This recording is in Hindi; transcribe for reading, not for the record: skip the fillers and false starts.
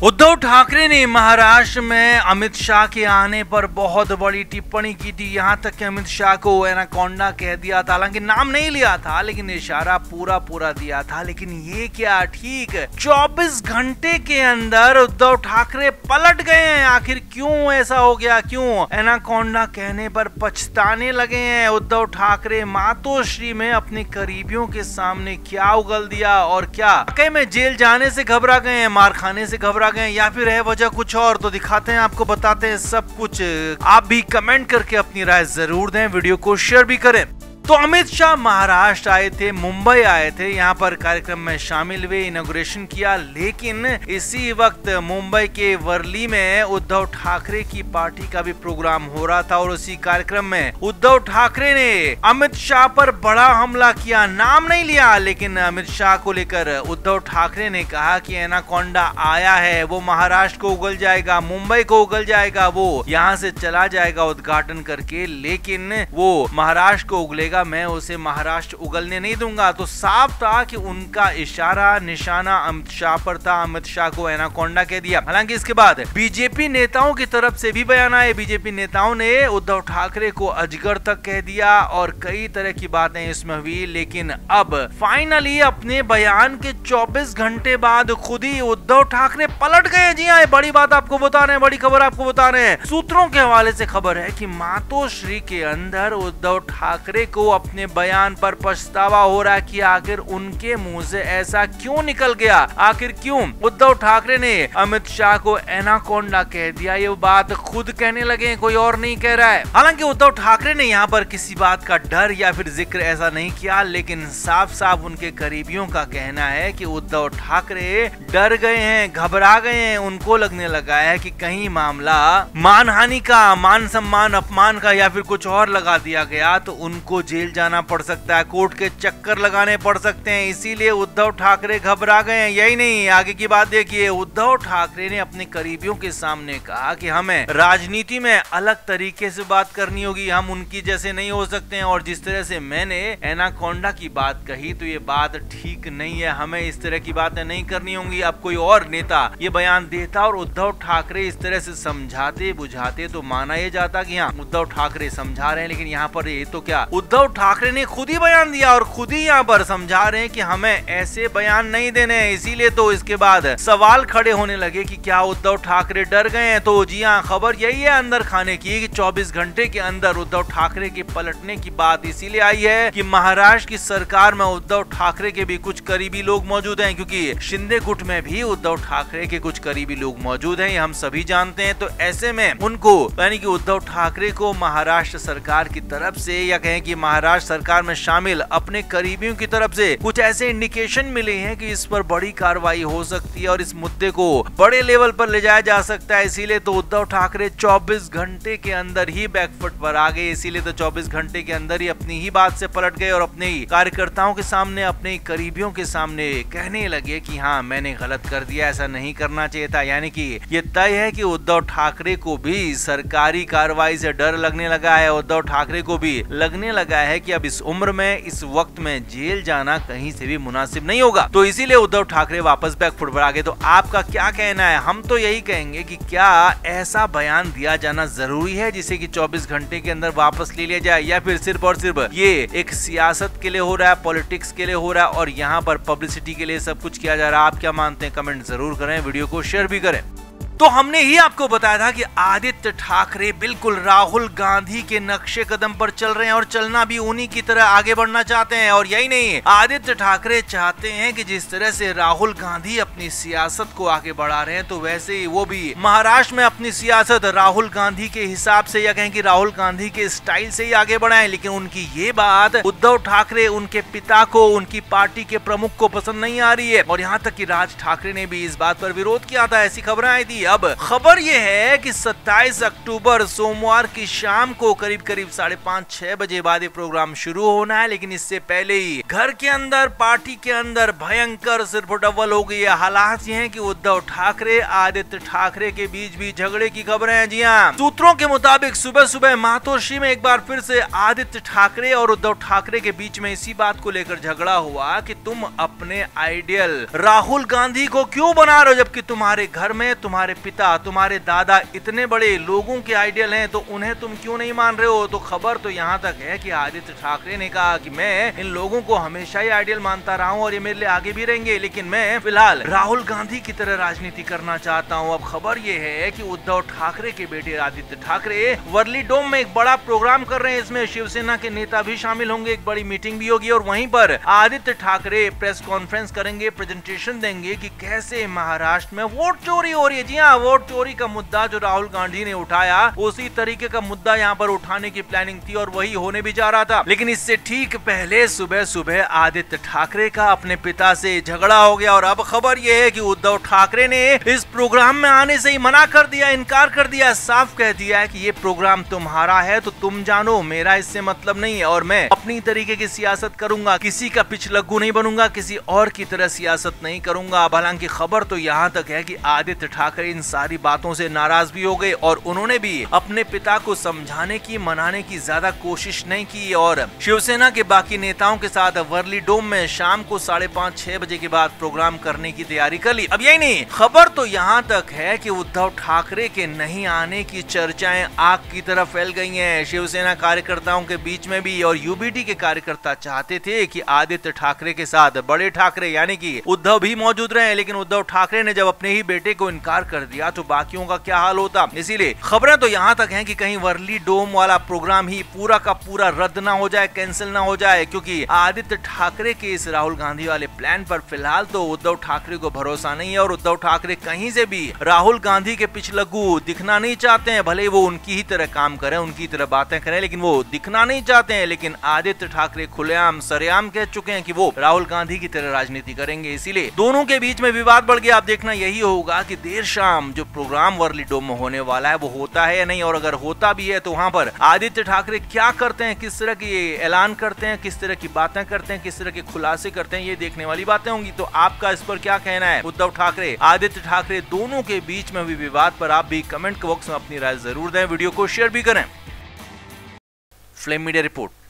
उद्धव ठाकरे ने महाराष्ट्र में अमित शाह के आने पर बहुत बड़ी टिप्पणी की थी। यहां तक कि अमित शाह को एनाकोंडा कह दिया था। हालांकि नाम नहीं लिया था, लेकिन इशारा पूरा दिया था। लेकिन ये क्या, ठीक 24 घंटे के अंदर उद्धव ठाकरे पलट गए हैं। आखिर क्यों ऐसा हो गया? क्यों एनाकोंडा कहने पर पछताने लगे हैं उद्धव ठाकरे? मातोश्री में अपने करीबियों के सामने क्या उगल दिया, और क्या वाकई में जेल जाने से घबरा गए हैं, मार खाने से घबरा गए, या फिर है वजह कुछ और? तो दिखाते हैं, आपको बताते हैं सब कुछ। आप भी कमेंट करके अपनी राय जरूर दें, वीडियो को शेयर भी करें। तो अमित शाह महाराष्ट्र आए थे, मुंबई आए थे, यहाँ पर कार्यक्रम में शामिल हुए, इनॉग्रेशन किया। लेकिन इसी वक्त मुंबई के वर्ली में उद्धव ठाकरे की पार्टी का भी प्रोग्राम हो रहा था, और उसी कार्यक्रम में उद्धव ठाकरे ने अमित शाह पर बड़ा हमला किया। नाम नहीं लिया, लेकिन अमित शाह को लेकर उद्धव ठाकरे ने कहा कि एनाकोंडा आया है, वो महाराष्ट्र को उगल जाएगा, मुंबई को उगल जाएगा, वो यहाँ से चला जाएगा उद्घाटन करके, लेकिन वो महाराष्ट्र को उगलेगा, मैं उसे महाराष्ट्र उगलने नहीं दूंगा। तो साफ था कि उनका इशारा निशाना अमित शाह पर था। अमित शाह को एनाकोंडा कह दिया। हालांकि इसके बाद बीजेपी नेताओं की तरफ से भी बयान आए। बीजेपी नेताओं ने उद्धव ठाकरे को अजगर तक कह दिया, और कई तरह की बातें इसमें हुई। लेकिन अब फाइनली अपने बयान के 24 घंटे बाद खुद ही उद्धव ठाकरे पलट गए। जी हाँ, बड़ी बात आपको बता रहे हैं, बड़ी खबर आपको बता रहे हैं। सूत्रों के हवाले से खबर है कि मातोश्री के अंदर उद्धव ठाकरे को अपने बयान पर पछतावा हो रहा है कि आखिर उनके मुंह से ऐसा क्यों निकल गया। आखिर क्यों उद्धव ठाकरे ने अमित शाह को एनाकोंडा कह दिया, ये बात खुद कहने लगे, कोई और नहीं कह रहा है। हालांकि उद्धव ठाकरे ने यहाँ पर किसी बात का डर या फिर जिक्र ऐसा नहीं किया, लेकिन साफ साफ उनके करीबियों का कहना है कि उद्धव ठाकरे डर गए हैं, घबरा गए हैं। उनको लगने लगा है कि कहीं मामला मानहानि का, मान सम्मान अपमान का या फिर कुछ और लगा दिया गया तो उनको जेल जाना पड़ सकता है, कोर्ट के चक्कर लगाने पड़ सकते हैं। इसीलिए उद्धव ठाकरे घबरा गए हैं। यही नहीं, आगे की बात देखिए। उद्धव ठाकरे ने अपने करीबियों के सामने कहा कि हमें राजनीति में अलग तरीके से बात करनी होगी, हम उनकी जैसे नहीं हो सकते हैं, और जिस तरह से मैंने एनाकोंडा की बात कही तो ये बात ठीक नहीं है, हमें इस तरह की बातें नहीं करनी होंगी। अब कोई और नेता ये बयान देता और उद्धव ठाकरे इस तरह से समझाते बुझाते तो माना यह जाता कि हाँ, उद्धव ठाकरे समझा रहे हैं। लेकिन यहाँ पर ये तो क्या, उद्धव ठाकरे ने खुद ही बयान दिया और खुद ही यहाँ पर समझा रहे हैं कि हमें ऐसे बयान नहीं देने हैं। इसीलिए तो इसके बाद सवाल खड़े होने लगे कि क्या उद्धव ठाकरे डर गए हैं। तो जी हाँ, खबर यही है अंदर खाने की कि 24 घंटे के अंदर उद्धव ठाकरे के पलटने की बात इसीलिए आई है कि महाराष्ट्र की सरकार में उद्धव ठाकरे के भी कुछ करीबी लोग मौजूद हैं, क्योंकि शिंदे गुट में भी उद्धव ठाकरे के कुछ करीबी लोग मौजूद हैं, ये हम सभी जानते हैं। तो ऐसे में उनको, यानी कि उद्धव ठाकरे को महाराष्ट्र सरकार की तरफ से, या कहें कि महाराष्ट्र सरकार में शामिल अपने करीबियों की तरफ से कुछ ऐसे इंडिकेशन मिले हैं कि इस पर बड़ी कार्रवाई हो सकती है और इस मुद्दे को बड़े लेवल पर ले जाया जा सकता है। इसीलिए तो उद्धव ठाकरे 24 घंटे के अंदर ही बैकफुट पर आ गए। इसीलिए तो 24 घंटे के अंदर ही अपनी ही बात से पलट गए और अपने ही कार्यकर्ताओं के सामने, अपने करीबियों के सामने कहने लगे कि हाँ, मैंने गलत कर दिया, ऐसा नहीं करना चाहिए था। यानी कि ये तय है कि उद्धव ठाकरे को भी सरकारी कार्रवाई से डर लगने लगा है। उद्धव ठाकरे को भी लगने लगा है कि अब इस उम्र में, इस वक्त में जेल जाना कहीं से भी मुनासिब नहीं होगा। तो इसीलिए उद्धव ठाकरे वापस बैकफुट पर आ गए। तो आपका क्या कहना है? हम तो यही कहेंगे कि क्या ऐसा बयान दिया जाना जरूरी है जिसे कि 24 घंटे के अंदर वापस ले लिया जाए, या फिर सिर्फ और सिर्फ ये एक सियासत के लिए हो रहा है, पॉलिटिक्स के लिए हो रहा है और यहाँ पर पब्लिसिटी के लिए सब कुछ किया जा रहा है? आप क्या मानते हैं? कमेंट जरूर करें, वीडियो को शेयर भी करें। तो हमने ही आपको बताया था कि आदित्य ठाकरे बिल्कुल राहुल गांधी के नक्शे कदम पर चल रहे हैं और चलना भी उन्हीं की तरह आगे बढ़ना चाहते हैं। और यही नहीं, आदित्य ठाकरे चाहते हैं कि जिस तरह से राहुल गांधी अपनी सियासत को आगे बढ़ा रहे हैं, तो वैसे ही वो भी महाराष्ट्र में अपनी सियासत राहुल गांधी के हिसाब से, या कहें कि राहुल गांधी के स्टाइल से ही आगे बढ़ाएं। लेकिन उनकी ये बात उद्धव ठाकरे, उनके पिता को, उनकी पार्टी के प्रमुख को पसंद नहीं आ रही है, और यहाँ तक कि राज ठाकरे ने भी इस बात पर विरोध किया था। ऐसी खबरें आई थी। अब खबर ये है कि 27 अक्टूबर सोमवार की शाम को करीब करीब 5:30-6 बजे बाद ये प्रोग्राम शुरू होना है, लेकिन इससे पहले ही घर के अंदर, पार्टी के अंदर भयंकर सिरफुटअव्वल हो गई है। हालात ये हैं कि उद्धव ठाकरे, आदित्य ठाकरे के बीच भी झगड़े की खबरें हैं। जी हाँ, सूत्रों के मुताबिक सुबह सुबह मातोश्री में एक बार फिर से आदित्य ठाकरे और उद्धव ठाकरे के बीच में इसी बात को लेकर झगड़ा हुआ कि तुम अपने आइडियल राहुल गांधी को क्यों बना रहे हो, जबकि तुम्हारे घर में तुम्हारे पिता, तुम्हारे दादा इतने बड़े लोगों के आइडियल हैं, तो उन्हें तुम क्यों नहीं मान रहे हो। तो खबर तो यहाँ तक है कि आदित्य ठाकरे ने कहा कि मैं इन लोगों को हमेशा ही आइडियल मानता रहा हूँ और ये मेरे लिए आगे भी रहेंगे, लेकिन मैं फिलहाल राहुल गांधी की तरह राजनीति करना चाहता हूँ। अब खबर ये है कि उद्धव ठाकरे के बेटे आदित्य ठाकरे वर्ली डोम में एक बड़ा प्रोग्राम कर रहे हैं। इसमें शिवसेना के नेता भी शामिल होंगे, एक बड़ी मीटिंग भी होगी और वहीं पर आदित्य ठाकरे प्रेस कॉन्फ्रेंस करेंगे, प्रेजेंटेशन देंगे कि कैसे महाराष्ट्र में वोट चोरी हो रही है। जी हाँ, वोट चोरी का मुद्दा जो राहुल गांधी ने उठाया, उसी तरीके का मुद्दा यहाँ पर उठाने की प्लानिंग थी और वही होने भी जा रहा था। लेकिन इससे ठीक पहले सुबह सुबह आदित्य ठाकरे का अपने पिता से झगड़ा हो गया और अब खबर यह है कि उद्धव ठाकरे ने इस प्रोग्राम में आने से ही मना कर दिया, इनकार कर दिया, साफ कह दिया है कि ये प्रोग्राम तुम्हारा है तो तुम जानो, मेरा इससे मतलब नहीं है और मैं अपनी तरीके की सियासत करूंगा, किसी का पिछलग्गू नहीं बनूंगा, किसी और की तरह सियासत नहीं करूंगा। हालांकि खबर तो यहाँ तक है कि आदित्य ठाकरे इन सारी बातों से नाराज भी हो गए और उन्होंने भी अपने पिता को समझाने की, मनाने की ज्यादा कोशिश नहीं की और शिवसेना के बाकी नेताओं के साथ वर्ली डोम में शाम को 5:30-6 बजे के बाद प्रोग्राम करने की तैयारी कर ली। अब यही नहीं, खबर तो यहाँ तक है कि उद्धव ठाकरे के नहीं आने की चर्चाएं आग की तरह फैल गई हैं। शिवसेना कार्यकर्ताओं के बीच में भी और यूबीटी के कार्यकर्ता चाहते थे कि आदित्य ठाकरे के साथ बड़े ठाकरे यानी कि उद्धव भी मौजूद रहे, लेकिन उद्धव ठाकरे ने जब अपने ही बेटे को इनकार कर दिया तो बाकियों का क्या हाल होता। इसीलिए खबरें तो यहाँ तक हैं कि कहीं वर्ली डोम वाला प्रोग्राम ही पूरा का पूरा रद्द ना हो जाए, कैंसिल ना हो जाए, क्योंकि आदित्य ठाकरे के इस राहुल गांधी वाले प्लान पर फिलहाल तो उद्धव ठाकरे को भरोसा नहीं है और उद्धव ठाकरे कहीं से भी राहुल गांधी के पिछलग्गू दिखना नहीं चाहते हैं। भले वो उनकी ही तरह काम करें, उनकी तरह बातें करें, लेकिन वो दिखना नहीं चाहते हैं। लेकिन आदित्य ठाकरे खुलेआम सरेआम कह चुके हैं कि वो राहुल गांधी की तरह राजनीति करेंगे। इसीलिए दोनों के बीच में विवाद बढ़ गया। आप देखना यही होगा कि देर शाम जो प्रोग्राम वर्ली डोम में होने वाला है वो होता है या नहीं, और अगर होता भी है तो वहां पर आदित्य ठाकरे क्या करते हैं, किस तरह की ऐलान करते हैं, किस तरह की बातें करते हैं, किस तरह के खुलासे करते हैं, ये देखने वाली बातें होंगी। तो आपका इस पर क्या कहना है? उद्धव ठाकरे, आदित्य ठाकरे दोनों के बीच में भी विवाद पर आप भी कमेंट बॉक्स में अपनी राय जरूर दें, वीडियो को शेयर भी करें। Flame media report.